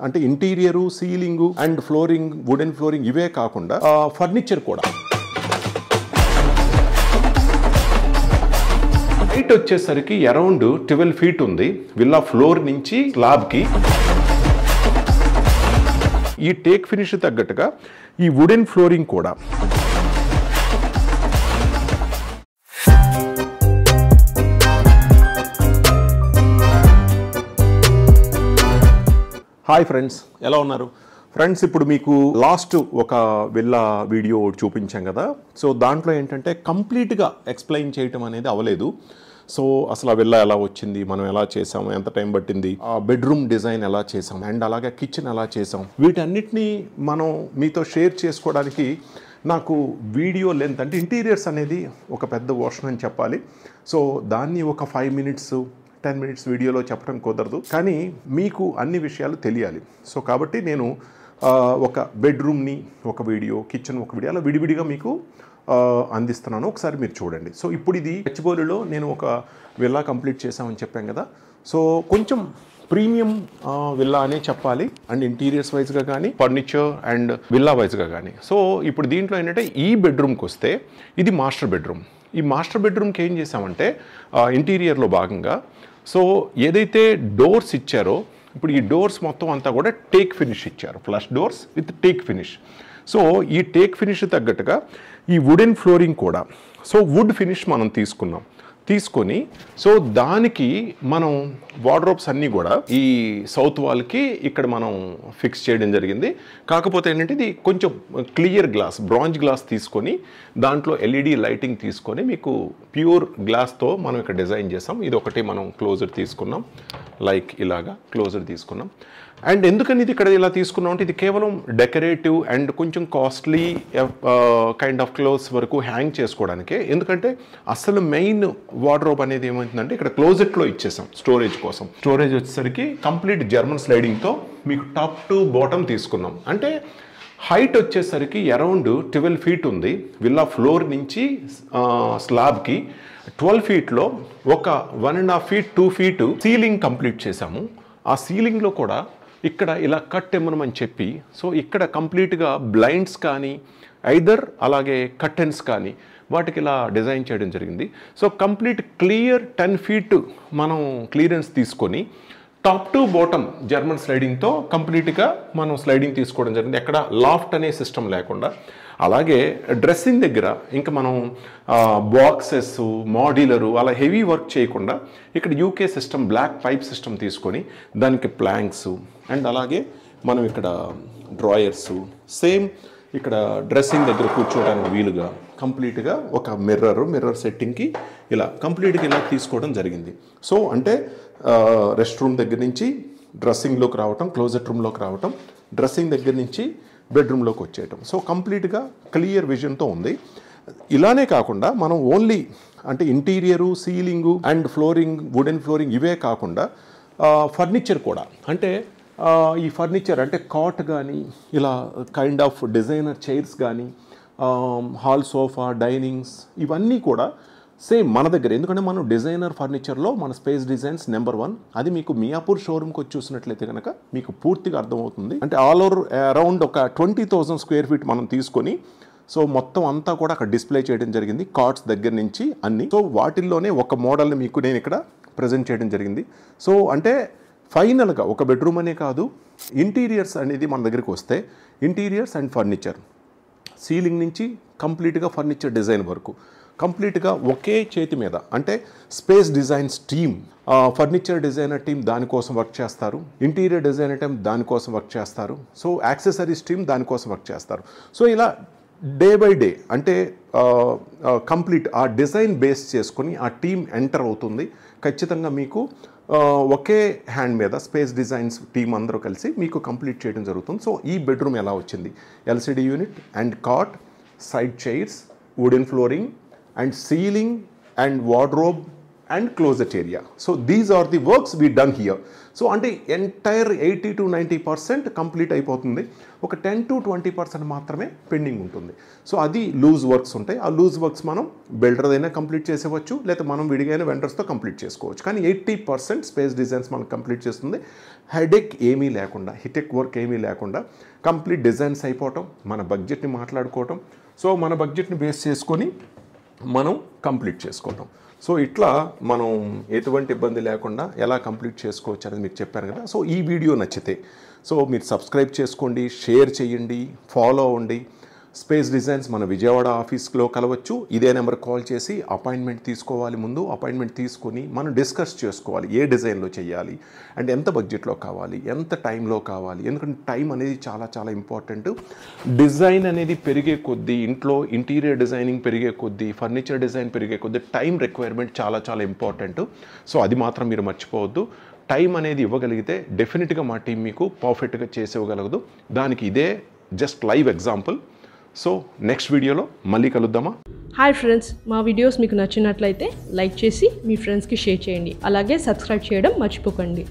అంటే interior ceiling and flooring wooden flooring ఇవే కాకుండా ఫర్నిచర్ కూడా హైట్ వచ్చేసరికి అరౌండ్ 12 ఫీట్ ఉంది విల్లా ఫ్లోర్ నుంచి స్లాబ్ కి ఈ టేక్ ఫినిష్ తగ్గట్టుగా ఈ వుడెన్ ఫ్లోరింగ్ కూడా హాయ్ ఫ్రెండ్స్, ఎలా ఉన్నారు ఫ్రెండ్స్? ఇప్పుడు మీకు లాస్ట్ ఒక విల్లా వీడియో చూపించాం కదా. సో దాంట్లో ఏంటంటే కంప్లీట్గా ఎక్స్ప్లెయిన్ చేయటం అనేది అవ్వలేదు. సో అసలు ఆ విల్లా ఎలా వచ్చింది, మనం ఎలా చేసాము, ఎంత టైం పట్టింది, ఆ బెడ్రూమ్ డిజైన్ ఎలా చేసాం అండ్ అలాగే కిచెన్ ఎలా చేసాం, వీటన్నిటినీ మనం మీతో షేర్ చేసుకోవడానికి నాకు వీడియో లెంత్ అంటే ఇంటీరియర్స్ అనేది ఒక పెద్ద వర్షన్ అని చెప్పాలి. సో దాన్ని ఒక 5 minutes 10 minutes వీడియోలో చెప్పడం కుదరదు, కానీ మీకు అన్ని విషయాలు తెలియాలి. సో కాబట్టి నేను ఒక బెడ్రూమ్ని ఒక వీడియో, కిచెన్ ఒక వీడియో అలా విడివిడిగా మీకు అందిస్తున్నాను. ఒకసారి మీరు చూడండి. సో ఇప్పుడు ఇది గచ్చిబౌలిలో నేను ఒక విల్లా కంప్లీట్ చేశామని చెప్పాం కదా. సో కొంచెం ప్రీమియం విల్లా అనే చెప్పాలి, అండ్ ఇంటీరియర్స్ వైజ్గా కానీ ఫర్నిచర్ అండ్ విల్లా వైజ్గా కానీ. సో ఇప్పుడు దీంట్లో ఏంటంటే ఈ బెడ్రూమ్కి వస్తే ఇది మాస్టర్ బెడ్రూమ్. ఈ మాస్టర్ బెడ్రూమ్కి ఏం చేసామంటే ఇంటీరియర్లో భాగంగా సో ఏదైతే డోర్స్ ఇచ్చారో ఇప్పుడు ఈ డోర్స్ మొత్తం అంతా కూడా టేక్ ఫినిష్ ఇచ్చారు, flush doors with take finish. So ఈ టేక్ ఫినిష్ తగ్గట్టుగా ఈ వుడెన్ ఫ్లోరింగ్ కూడా సో వుడ్ ఫినిష్ మనం తీసుకొని సో దానికి మనం వార్డ్రోబ్స్ అన్నీ కూడా ఈ సౌత్ వాల్కి ఇక్కడ మనం ఫిక్స్ చేయడం జరిగింది. కాకపోతే ఏంటంటే ఇది కొంచెం క్లియర్ గ్లాస్, బ్రాంజ్ గ్లాస్ తీసుకొని దాంట్లో ఎల్ఈడి లైటింగ్ తీసుకొని మీకు ప్యూర్ గ్లాస్తో మనం ఇక్కడ డిజైన్ చేసాం. ఇది ఒకటి మనం క్లోజర్ తీసుకున్నాం, లైక్ ఇలాగా క్లోజర్ తీసుకున్నాం. అండ్ ఎందుకని ఇది ఇక్కడ ఇలా తీసుకున్నాం అంటే ఇది కేవలం డెకరేటివ్ అండ్ కొంచెం కాస్ట్లీ కైండ్ ఆఫ్ క్లోత్స్ వరకు హ్యాంగ్ చేసుకోవడానికే. ఎందుకంటే అసలు మెయిన్ వార్డ్రోబ్ అనేది ఏమవుతుందంటే ఇక్కడ క్లోజెట్లో ఇచ్చేసాం స్టోరేజ్ కోసం. స్టోరేజ్ వచ్చేసరికి కంప్లీట్ జర్మన్ స్లైడింగ్తో మీకు టాప్ టు బాటమ్ తీసుకున్నాం. అంటే హైట్ వచ్చేసరికి అరౌండ్ 12 ఫీట్ ఉంది విల్లా ఫ్లోర్ నుంచి స్లాబ్కి. 12 ఫీట్లో ఒక 1.5 feet 2 feet సీలింగ్ కంప్లీట్ చేసాము. ఆ సీలింగ్లో కూడా ఇక్కడ ఇలా కట్ ఇమ్మనమని చెప్పి సో ఇక్కడ కంప్లీట్గా బ్లైండ్స్ కానీ ఐదర్ అలాగే కర్టెన్స్ కానీ వాటికి ఇలా డిజైన్ చేయడం జరిగింది. సో కంప్లీట్ క్లియర్ 10 feet మనం క్లియరెన్స్ తీసుకొని టాప్ టు బాటమ్ జర్మన్ స్లైడింగ్తో కంప్లీట్గా మనం స్లైడింగ్ తీసుకోవడం జరిగింది. ఎక్కడ లాఫ్ట్ అనే సిస్టమ్ లేకుండా. అలాగే డ్రెస్సింగ్ దగ్గర ఇంకా మనం బాక్సెస్ మాడ్యులరు అలా హెవీ వర్క్ చేయకుండా ఇక్కడ UK system black pipe system తీసుకొని దానికి ప్లాంక్స్ అండ్ అలాగే మనం ఇక్కడ డ్రాయర్స్ సేమ్ ఇక్కడ డ్రెస్సింగ్ దగ్గర కూర్చోవడానికి వీలుగా కంప్లీట్గా ఒక మిర్రర్ సెట్టింగ్కి ఇలా కంప్లీట్గా ఇలా తీసుకోవడం జరిగింది. సో అంటే రెస్ట్ రూమ్ దగ్గర నుంచి డ్రెస్సింగ్లోకి రావటం, క్లోజెట్ రూమ్లోకి రావటం, డ్రెస్సింగ్ దగ్గర నుంచి బెడ్రూమ్లోకి వచ్చేయటం. సో కంప్లీట్గా క్లియర్ విజన్తో ఉంది. ఇలానే కాకుండా మనం ఓన్లీ అంటే interior ceiling and flooring wooden flooring ఇవే కాకుండా ఫర్నిచర్ కూడా అంటే ఈ ఫర్నిచర్ అంటే కాట్ కానీ ఇలా కైండ్ ఆఫ్ డిజైనర్ చైర్స్ కానీ హాల్ సోఫా డైనింగ్స్ ఇవన్నీ కూడా సేమ్ మన దగ్గర. ఎందుకంటే మనం డిజైనర్ ఫర్నిచర్లో మన స్పేస్ డిజైన్స్ నెంబర్ 1. అది మీకు మియాపూర్ షోరూమ్కి వచ్చి చూసినట్లయితే కనుక మీకు పూర్తిగా అర్థమవుతుంది. అంటే ఆల్ ఓవర్ అరౌండ్ ఒక 20,000 square feet మనం తీసుకొని సో మొత్తం అంతా కూడా అక్కడ డిస్ప్లే చేయడం జరిగింది, కార్డ్స్ దగ్గర నుంచి అన్ని. సో వాటిల్లోనే ఒక మోడల్ని మీకు నేను ఇక్కడ ప్రజెంట్ చేయడం జరిగింది. సో అంటే ఫైనల్గా ఒక బెడ్రూమ్ అనే కాదు, ఇంటీరియర్స్ అనేది మన దగ్గరికి వస్తే ఇంటీరియర్స్ అండ్ ఫర్నిచర్ సీలింగ్ నుంచి కంప్లీట్గా ఫర్నిచర్ డిజైన్ వరకు కంప్లీట్గా ఒకే చేతి మీద. అంటే space designs team, furniture designer team దానికోసం వర్క్ చేస్తారు, ఇంటీరియర్ డిజైనర్ టీం దానికోసం వర్క్ చేస్తారు, సో యాక్సెసరీస్ టీం దానికోసం వర్క్ చేస్తారు. సో ఇలా డే బై డే అంటే కంప్లీట్ ఆ డిజైన్ బేస్ చేసుకొని ఆ టీం ఎంటర్ అవుతుంది. ఖచ్చితంగా మీకు ఒకే హ్యాండ్ మీద స్పేస్ డిజైన్స్ టీం అందరూ కలిసి మీకు కంప్లీట్ చేయడం జరుగుతుంది. సో ఈ బెడ్రూమ్ ఎలా వచ్చింది? LCD unit and cot, side chairs, wooden flooring and ceiling and wardrobe and closet area. So these are the works we done here. So అంటే ఎంటైర్ 80 to 90% కంప్లీట్ అయిపోతుంది. ఒక 10 to 20% మాత్రమే pending ఉంటుంది. So అది loose works ఉంటాయి. ఆ loose works మనం builder అయినా కంప్లీట్ చేసేవచ్చు, లేదా మనం విడిగా వెండర్స్తో కంప్లీట్ చేసుకోవచ్చు. కానీ 80% స్పేస్ డిజైన్స్ మనం కంప్లీట్ చేస్తుంది. హెడేక్ ఏమీ లేకుండా, హిటెక్ వర్క్ ఏమీ లేకుండా కంప్లీట్ డిజైన్స్ అయిపోవటం, మన బడ్జెట్ని మాట్లాడుకోవటం. సో మన బడ్జెట్ని బేస్ చేసుకొని మనం కంప్లీట్ చేసుకోవటం. సో ఇట్లా మనం ఎటువంటి ఇబ్బంది లేకుండా ఎలా కంప్లీట్ చేసుకోవచ్చు అనేది మీకు చెప్పాను కదా. సో ఈ వీడియో నచ్చితే సో మీరు సబ్స్క్రైబ్ చేసుకోండి, షేర్ చేయండి, ఫాలో అవ్వండి. స్పేస్ డిజైన్స్ మన విజయవాడ ఆఫీస్లో కలవచ్చు. ఇదే నెంబర్ కాల్ చేసి అపాయింట్మెంట్ తీసుకోవాలి. ముందు అపాయింట్మెంట్ తీసుకొని మనం డిస్కస్ చేసుకోవాలి ఏ డిజైన్లో చేయాలి అండ్ ఎంత బడ్జెట్లో కావాలి, ఎంత టైంలో కావాలి. ఎందుకంటే టైం అనేది చాలా చాలా ఇంపార్టెంట్. డిజైన్ అనేది పెరిగే కొద్దీ, ఇంట్లో ఇంటీరియర్ డిజైనింగ్ పెరిగే కొద్దీ, ఫర్నిచర్ డిజైన్ పెరిగే కొద్దీ టైం రిక్వైర్మెంట్ చాలా చాలా ఇంపార్టెంట్. సో అది మాత్రం మీరు మర్చిపోవద్దు. టైం అనేది ఇవ్వగలిగితే డెఫినెట్గా మా టీం మీకు పర్ఫెక్ట్గా చేసి ఇవ్వగలదు. దానికి ఇదే just live example. So next వీడియోలో మళ్ళీ కలుద్దామా. హాయ్ ఫ్రెండ్స్, మా వీడియోస్ మీకు నచ్చినట్లయితే లైక్ చేసి మీ ఫ్రెండ్స్కి షేర్ చేయండి. అలాగే సబ్స్క్రైబ్ చేయడం మర్చిపోకండి.